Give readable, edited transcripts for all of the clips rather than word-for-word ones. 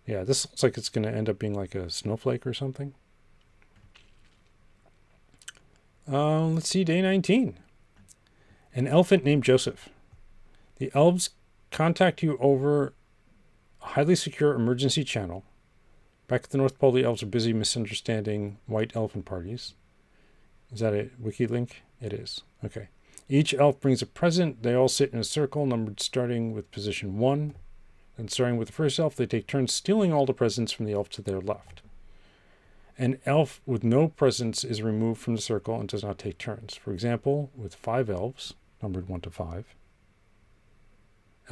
Yeah, this looks like it's going to end up being like a snowflake or something. Let's see, day 19. An elephant named Joseph. The elves contact you over a highly secure emergency channel. Back at the North Pole, the elves are busy misunderstanding white elephant parties. Is that a wiki link? It is. Okay. Each elf brings a present. They all sit in a circle, numbered starting with position 1. And starting with the first elf, they take turns stealing all the presents from the elf to their left. An elf with no presents is removed from the circle and does not take turns. For example, with 5 elves, numbered 1 to 5,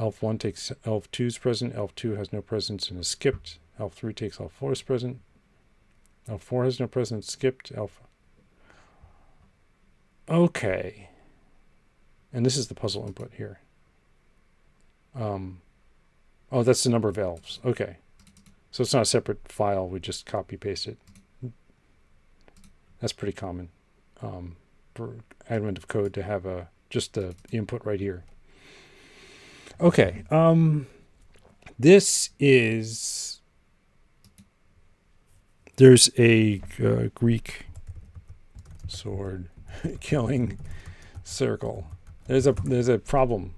elf 1 takes elf 2's present, elf 2 has no presents and is skipped, elf 3 takes elf 4's present, elf 4 has no presents, skipped, elf... Okay. And this is the puzzle input here. Oh, that's the number of elves. Okay. So it's not a separate file. We just copy paste it. That's pretty common for advent of code to have just the input right here. Okay. This is... There's a Greek sword killing circle. There's a problem.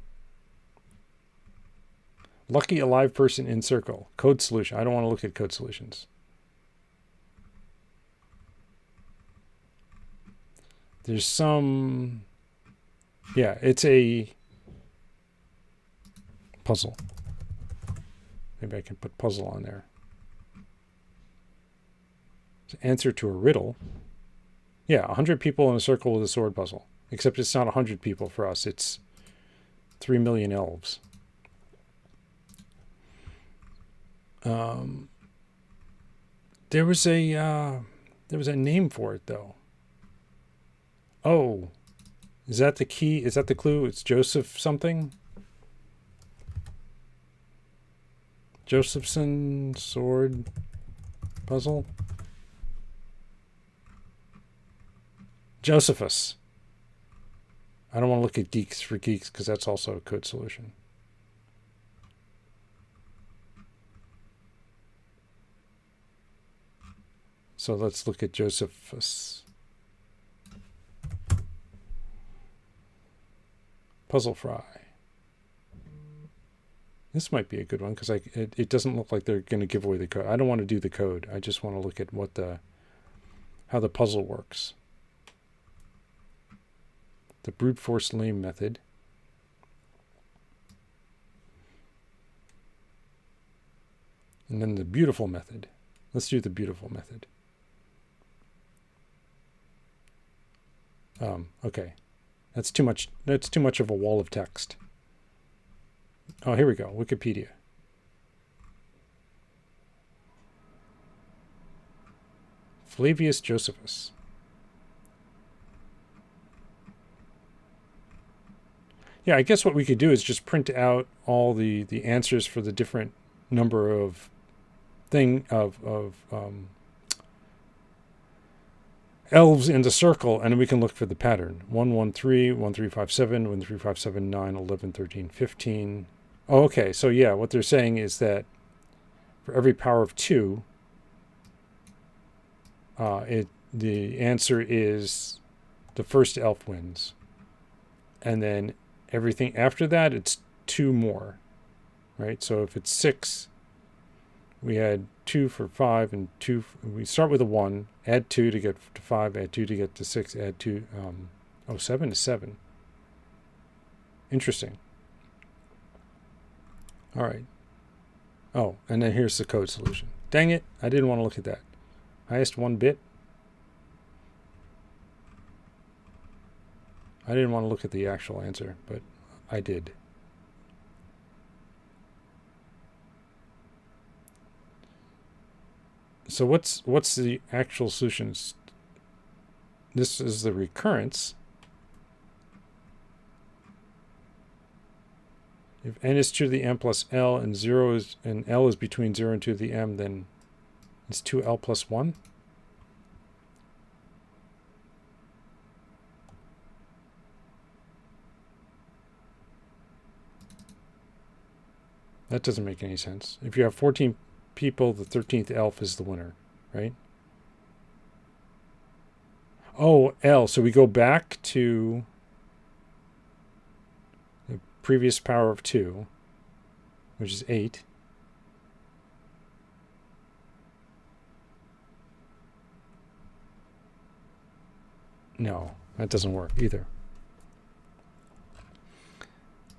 Lucky alive person in circle. Code solution. I don't want to look at code solutions. There's some... Yeah, it's a puzzle. Maybe I can put puzzle on there. It's an answer to a riddle. Yeah, 100 people in a circle with a sword puzzle. Except it's not 100 people for us. It's 3 million elves. There was a name for it though. Oh, is that the key? Is that the clue? It's Joseph something? Josephson sword puzzle? Josephus. I don't want to look at Geeks for Geeks because that's also a code solution. So let's look at Josephus. Puzzle Fry. This might be a good one because it doesn't look like they're going to give away the code. I don't want to do the code. I just want to look at how the puzzle works. The brute force lame method. And then the beautiful method. Let's do the beautiful method. Okay. That's too much of a wall of text. Oh, here we go. Wikipedia. Flavius Josephus. Yeah, I guess what we could do is just print out all the answers for the different number of elves in the circle, and we can look for the pattern. 113, 1357, 13579, 11, 13, 15. Oh, okay. So yeah, what they're saying is that for every power of 2, the answer is the first elf wins. And then everything after that, it's 2 more. Right? So if it's 6, we had 2 for 5 and 2. We start with a 1, add 2 to get to 5, add 2 to get to 6, add 2. 7 is 7. Interesting. All right. Oh, and then here's the code solution. Dang it, I didn't want to look at that. Highest 1 bit. I didn't want to look at the actual answer, but I did. So what's the actual solutions? This is the recurrence. If n is 2 to the m plus l and l is between 0 and 2 to the m, then it's 2l plus 1. That doesn't make any sense. If you have 14 people, the 13th elf is the winner, right? Oh, L. So we go back to the previous power of 2, which is 8. No, that doesn't work either.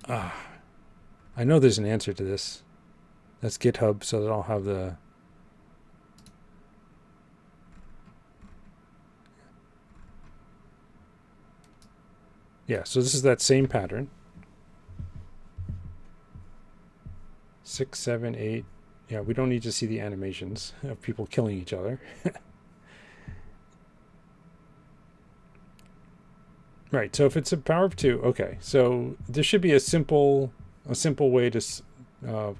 I know there's an answer to this. That's GitHub, so that I'll have the... Yeah, so this is that same pattern. 6, 7, 8. Yeah, we don't need to see the animations of people killing each other. Right, so if it's a power of 2, okay. So there should be a simple way to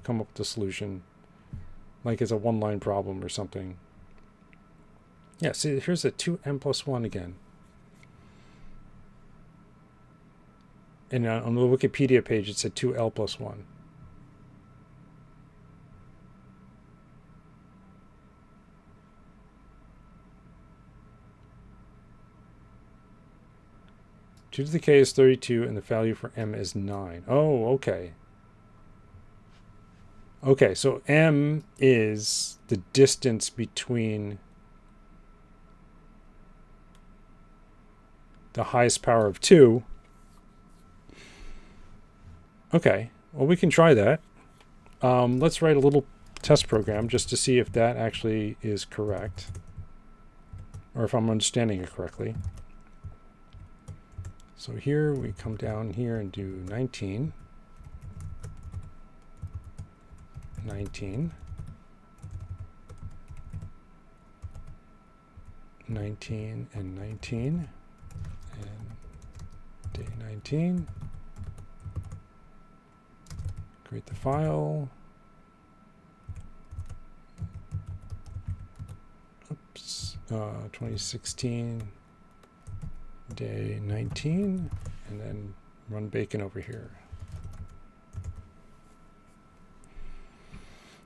come up with a solution, like it's a one-line problem or something. Yeah, see, here's a 2m plus 1 again. And on the Wikipedia page, it said 2l plus 1. Two to the k is 32, and the value for m is 9. Oh, okay. Okay, so m is the distance between the highest power of 2. Okay, well, we can try that. Let's write a little test program just to see if that actually is correct, or if I'm understanding it correctly. So here we come down here and do 19. 19. 19 and 19. And day 19. Create the file. Oops. 2016. Day 19, and then run bacon over here.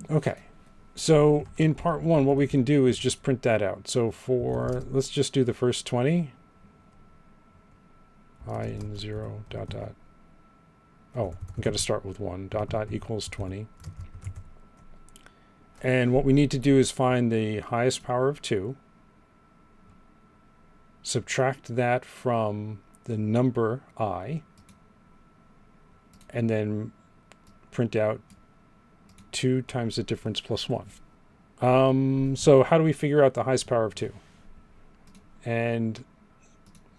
Okay, so in part 1, what we can do is just print that out. So let's just do the first 20. I and 0 dot dot. Oh, we got to start with 1 dot dot equals 20. And what we need to do is find the highest power of 2. Subtract that from the number I, and then print out 2 times the difference plus 1. So how do we figure out the highest power of 2? And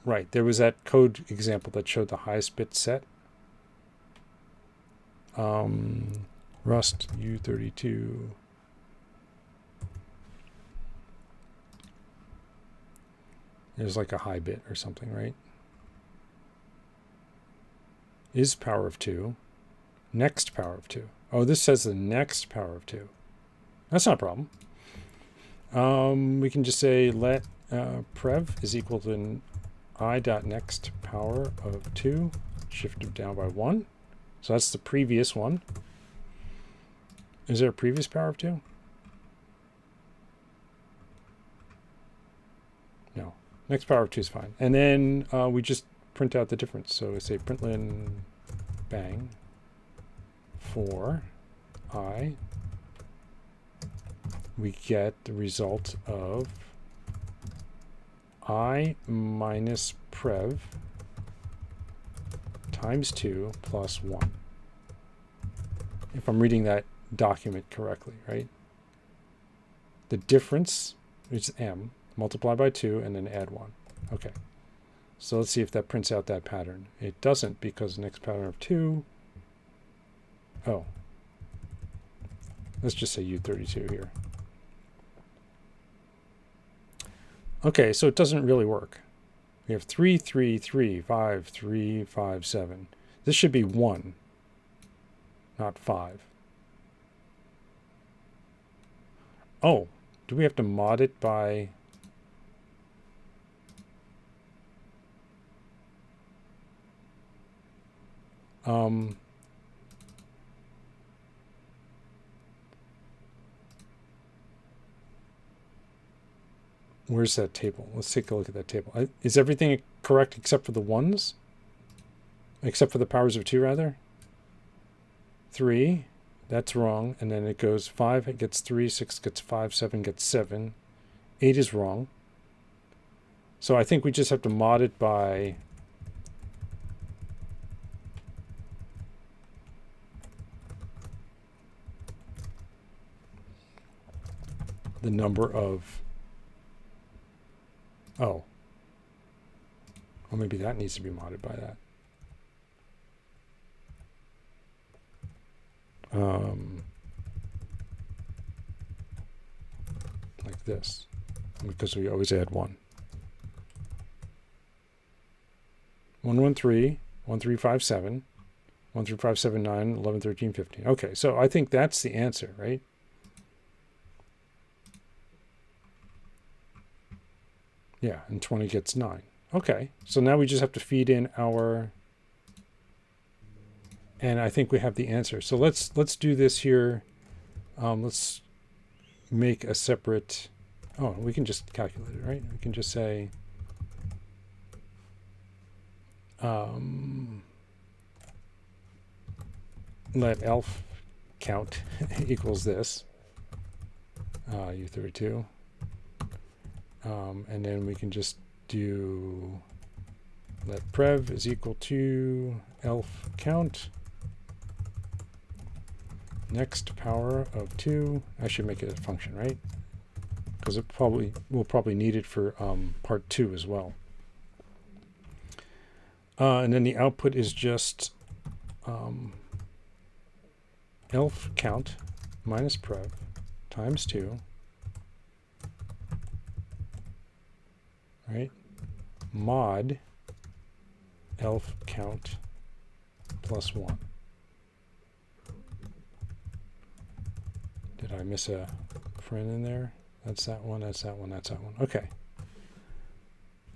right, there was that code example that showed the highest bit set. Rust U32. There's like a high bit or something, right? Is power of 2. Next power of 2. Oh, this says the next power of 2. That's not a problem. We can just say let prev is equal to I dot next power of 2, shifted down by 1. So that's the previous one. Is there a previous power of 2? No. Next power of 2 is fine. And then we just print out the difference. So we say println bang for I. We get the result of I minus prev times 2 plus 1. If I'm reading that document correctly, right? The difference is m. Multiply by 2 and then add 1. Okay. So let's see if that prints out that pattern. It doesn't, because the next pattern of 2. Oh. Let's just say U32 here. Okay, so it doesn't really work. We have 3, 3, 3, 5, 3, 5, 7. This should be 1, not 5. Oh, do we have to mod it by... Where's that table? Let's take a look at that table. Is everything correct except for the ones? Except for the powers of 2, rather? 3, that's wrong. And then it goes 5, it gets 3, 6 gets 5, 7 gets 7. 8 is wrong. So I think we just have to mod it by the number of... Oh. Well, maybe that needs to be modded by that. Like this. Because we always add 1. 113, 1357, 13579, 11, 13, 15. Okay, so I think that's the answer, right? Yeah, and 20 gets 9. Okay, so now we just have to feed in our... And I think we have the answer. So let's do this here. Let's make a separate... Oh, we can just calculate it, right? We can just say... let elf count equals this. U32. And then we can just do let prev is equal to elf count. Next power of 2. I should make it a function, right? Because we'll probably need it for part 2 as well. And then the output is just elf count minus prev times 2, right? Mod elf count plus 1. Did I miss a friend in there? That's that one, that's that one, that's that one. Okay.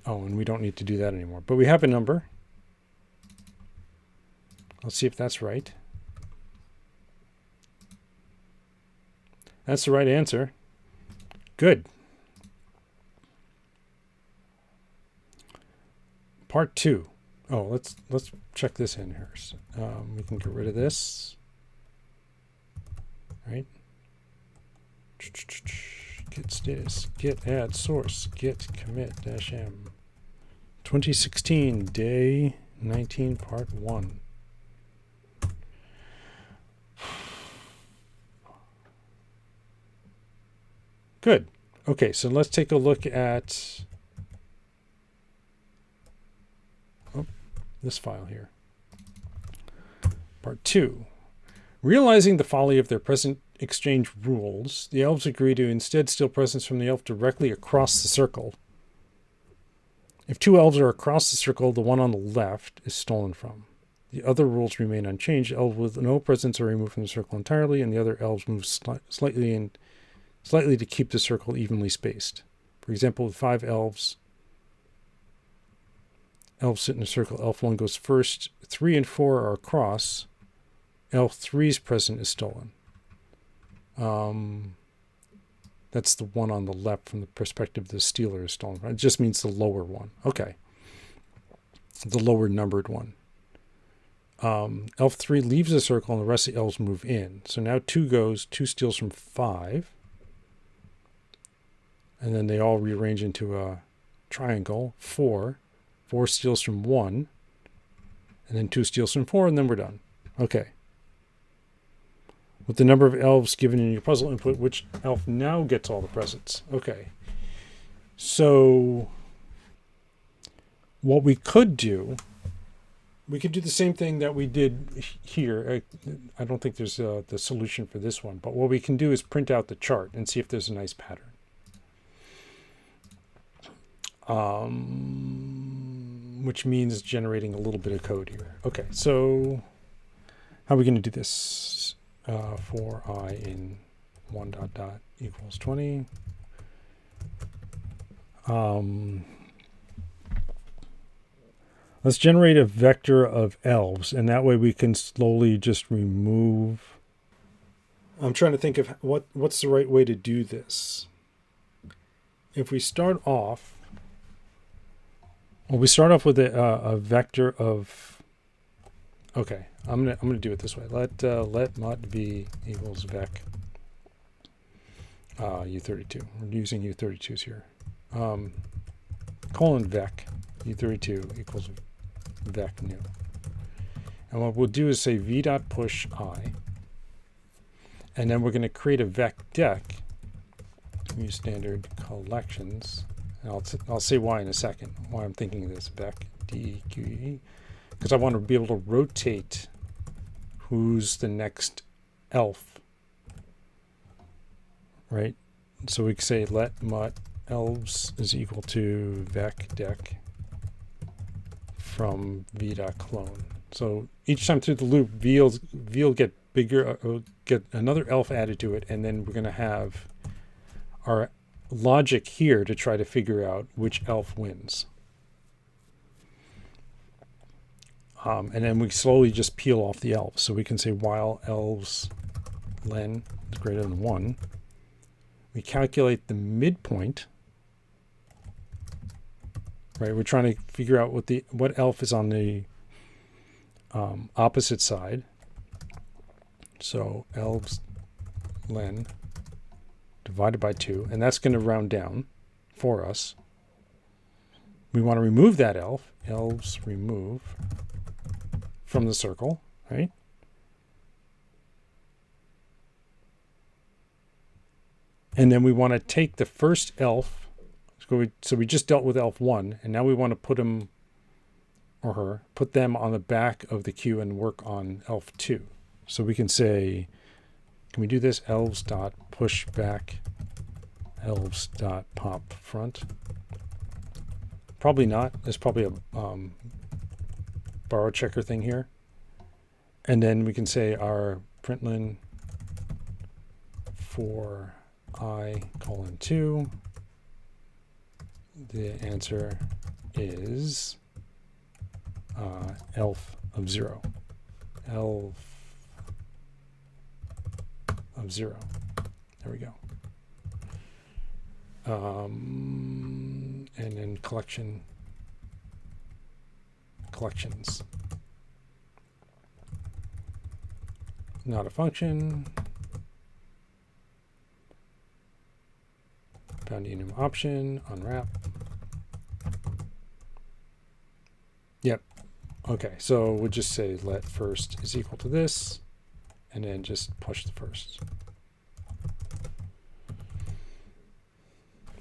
Oh, and we don't need to do that anymore. But we have a number. Let's see if that's right. That's the right answer. Good. Part 2. Oh, let's check this in here. We can get rid of this. Right? Git status, git add source, git commit -m. 2016 day 19 part 1. Good. Okay, so let's take a look at this file here. Part 2. Realizing the folly of their present exchange rules, the elves agree to instead steal presents from the elf directly across the circle. If 2 elves are across the circle, the one on the left is stolen from. The other rules remain unchanged. Elves with no presents are removed from the circle entirely, and the other elves move slightly to keep the circle evenly spaced. For example, with 5 elves sit in a circle. Elf 1 goes first. 3 and 4 are across. Elf 3's present is stolen. That's the one on the left from the perspective the stealer is stolen. It just means the lower one. Okay. The lower numbered one. Elf 3 leaves the circle and the rest of the elves move in. So now 2 goes, 2 steals from 5. And then they all rearrange into a triangle. 4 steals from 1. And then 2 steals from 4, and then we're done. Okay. With the number of elves given in your puzzle input, which elf now gets all the presents? Okay. So what we could do the same thing that we did here. I don't think there's the solution for this one, but what we can do is print out the chart and see if there's a nice pattern. Which means generating a little bit of code here. Okay, so how are we going to do this? For I in 1 ... equals 20. Let's generate a vector of elves, and that way we can slowly just remove. I'm trying to think of what's the right way to do this. if we start off, well, we start off with a vector of, okay, I'm gonna do it this way. Let mut v equals vec u32. We're using u32s here. Colon vec u32 equals vec new. And what we'll do is say v dot push I, and then we're going to create a vec dec. Use standard collections. And I'll say why in a second. Why I'm thinking of this vec deque, because I want to be able to rotate who's the next elf, right? So we can say let mut elves is equal to vec dec from v dot clone. So each time through the loop, v will get bigger, get another elf added to it, and then we're going to have our logic here to try to figure out which elf wins. And then we slowly just peel off the elves. So we can say while elves len is greater than 1, we calculate the midpoint. Right, we're trying to figure out what elf is on the opposite side. So elves len divided by 2, and that's going to round down for us. We want to remove that elf. Elves remove from the circle, right? And then we want to take the first elf. So we just dealt with elf 1, and now we want to put him or her, put them on the back of the queue and work on elf 2. So we can say, can we do this? Elves dot push back, elves dot pop front. Probably not. There's probably a borrow checker thing here. And then we can say our println for I colon 2. The answer is elf of 0. Elf of 0. There we go. And then collections. Not a function. Found enum option, unwrap. Yep. Okay, so we'll just say let first is equal to this, and then just push the first.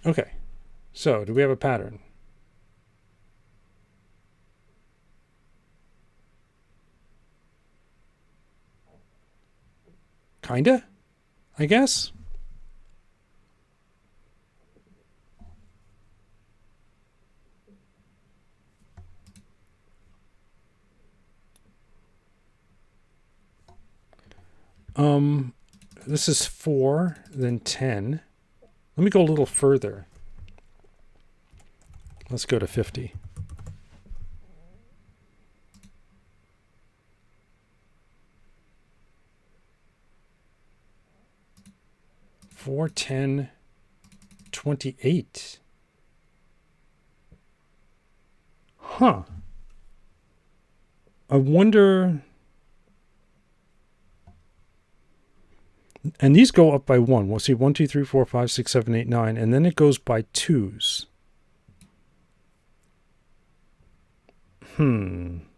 Okay, so do we have a pattern? Kinda, I guess. This is 4, then 10. Let me go a little further. Let's go to 50. Four, 10, 28. Huh. I wonder. And these go up by 1. We'll see 1, 2, 3, 4, 5, 6, 7, 8, 9. And then it goes by 2s. I'm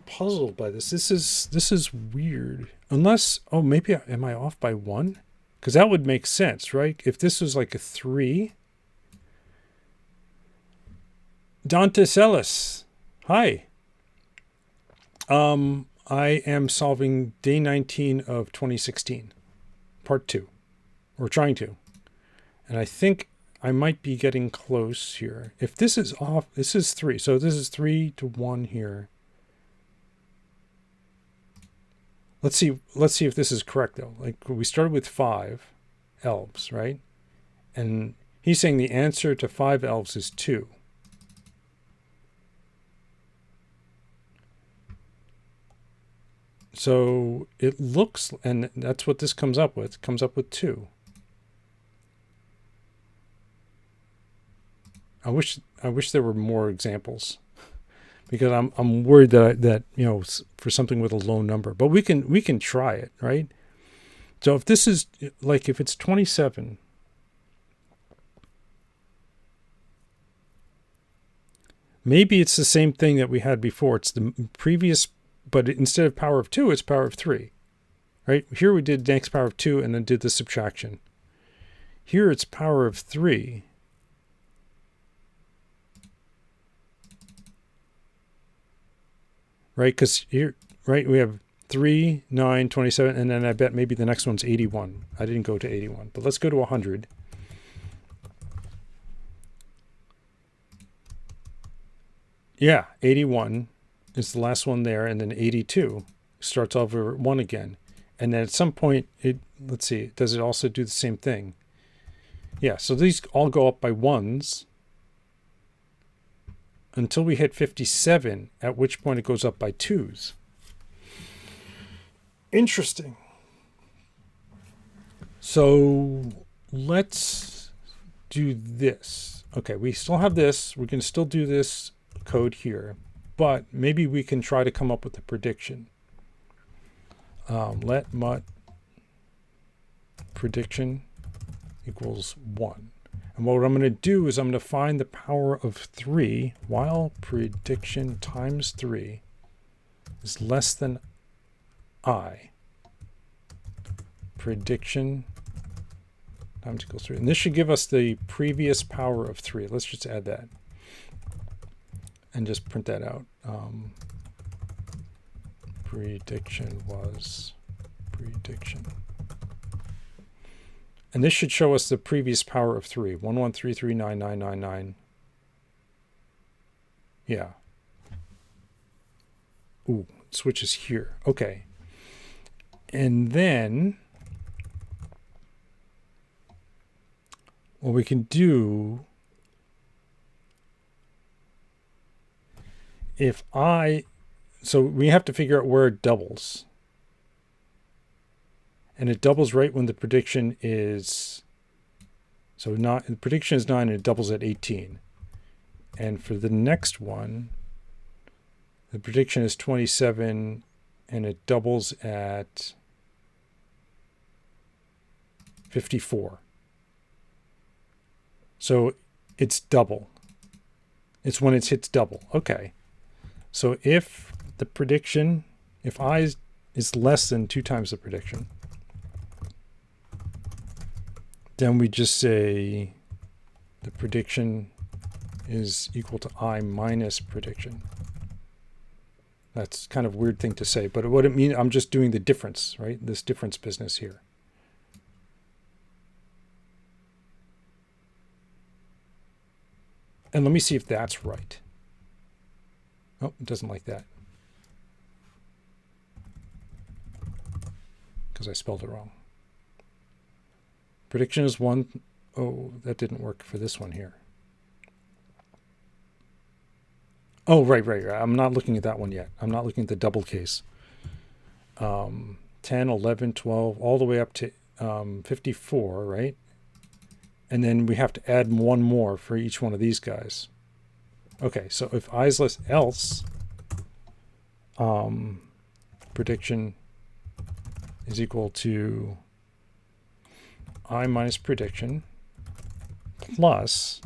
puzzled by this. This is weird. Unless, oh, maybe am I off by 1? Because that would make sense, right? If this was like a 3. Dante Celis. Hi. I am solving day 19 of 2016, part 2, or trying to. And I think I might be getting close here. If this is off, this is 3. So this is 3 to 1 here. Let's see if this is correct though. Like we started with 5 elves, right? And he's saying the answer to 5 elves is 2. So it looks, and that's what this comes up with. It comes up with 2. I wish there were more examples, because I'm worried that you know, for something with a low number. But we can try it, right? So if this is like, if it's 27, maybe it's the same thing that we had before. It's the previous, but instead of power of 2, it's power of 3, right? Here we did next power of 2 and then did the subtraction. Here it's power of 3. Right, because here, right, we have 3, 9, 27, and then I bet maybe the next one's 81. I didn't go to 81, but let's go to 100. Yeah, 81 is the last one there, and then 82 starts over 1 again. And then at some point, let's see, does it also do the same thing? Yeah, so these all go up by 1s until we hit 57, at which point it goes up by 2s. Interesting. So let's do this. Okay, we still have this. We can still do this code here, but maybe we can try to come up with a prediction. Let mut prediction equals 1. And what I'm going to do is I'm going to find the power of 3 while prediction times 3 is less than I. Prediction times equals 3. And this should give us the previous power of 3. Let's just add that and just print that out. Prediction was prediction. And this should show us the previous power of 3. 11339999. Yeah. Ooh, it switches here. Okay. And then what we can do, so we have to figure out where it doubles. And it doubles right when the prediction is, so the prediction is 9 and it doubles at 18. And for the next one, the prediction is 27 and it doubles at 54. So it's double. It's when it hits double. Okay. So if the prediction, if I is less than 2 times the prediction, then we just say the prediction is equal to I minus prediction. That's kind of a weird thing to say, but what it means, I'm just doing the difference, right? This difference business here. And let me see if that's right. Oh, it doesn't like that, because I spelled it wrong. Prediction is 1. Oh, that didn't work for this one here. Oh, right. I'm not looking at that one yet. I'm not looking at the double case. 10, 11, 12, all the way up to 54, right? And then we have to add 1 more for each one of these guys. Okay, so if I is less else, prediction is equal to I minus prediction plus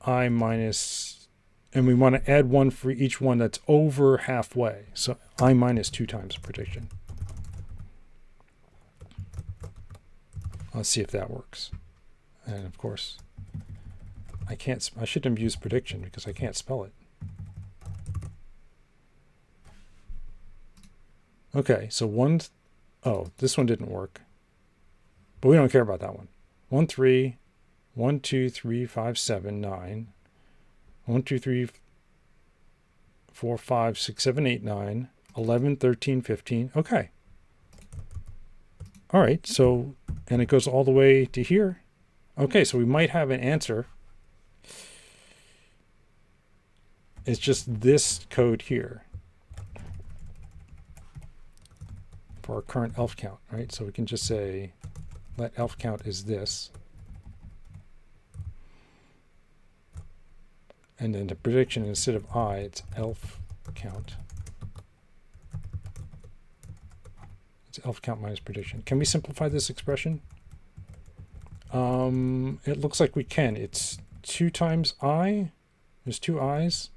I minus, and we want to add 1 for each one that's over halfway. So I minus 2 times prediction. Let's see if that works. And of course, I shouldn't have used prediction because I can't spell it. Okay, so oh, this one didn't work. But we don't care about that one. 1, 3, 1, 2, 3, 5, 7, 9. 1, 2, 3, 4, 5, 6, 7, 8, 9. 11, 13, 15. Okay. All right, so, and it goes all the way to here. Okay, so we might have an answer. It's just this code here. for our current elf count, right? So we can just say let elf count is this. And then the prediction, instead of I, it's elf count. It's elf count minus prediction. Can we simplify this expression? It looks like we can. It's 2 times I. There's 2 I's.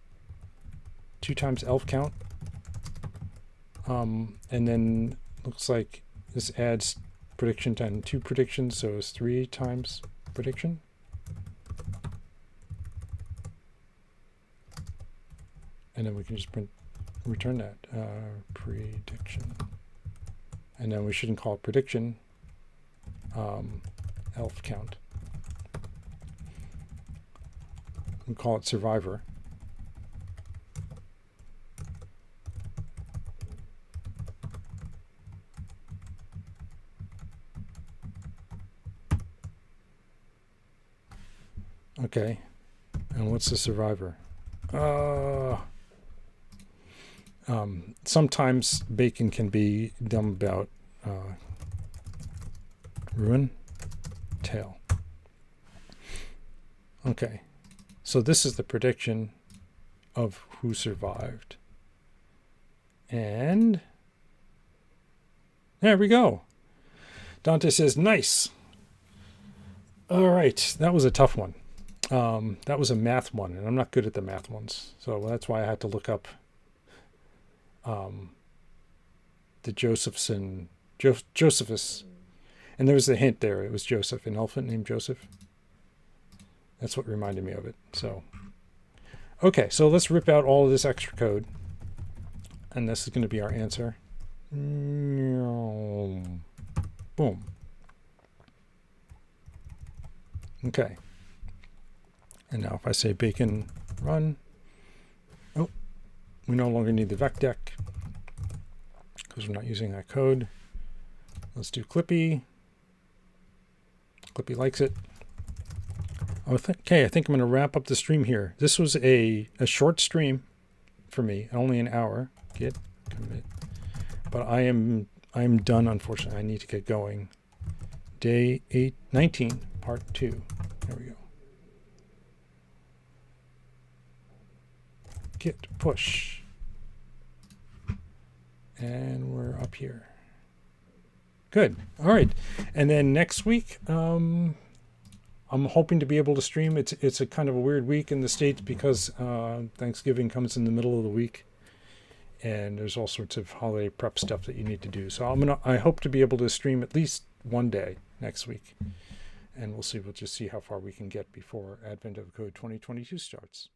2 times elf count. And then looks like this adds prediction time 2 predictions, so it's 3 times prediction. And then we can just return that prediction. And then we shouldn't call it prediction, elf count. We call it survivor. Okay, and what's the survivor? Sometimes Bacon can be dumb about ruin tail. Okay, so this is the prediction of who survived. And there we go. Dante says, nice. All right, that was a tough one. That was a math one, and I'm not good at the math ones. So that's why I had to look up the Josephus. And there was the hint there. It was Joseph, an elephant named Joseph. That's what reminded me of it. So, okay, so let's rip out all of this extra code. And this is going to be our answer. Boom. Okay. And now if I say Bacon run, oh, we no longer need the vecdeck because we're not using that code. Let's do Clippy. Clippy likes it. Okay, I think I'm going to wrap up the stream here. This was a short stream for me, only an hour. Git commit. But I am done, unfortunately. I need to get going. Day 19, part 2. There we go. Git push. And we're up here. Good. All right. And then next week, I'm hoping to be able to stream. It's a kind of a weird week in the States because Thanksgiving comes in the middle of the week. And there's all sorts of holiday prep stuff that you need to do. So I hope to be able to stream at least one day next week. And we'll see. We'll just see how far we can get before Advent of Code 2022 starts.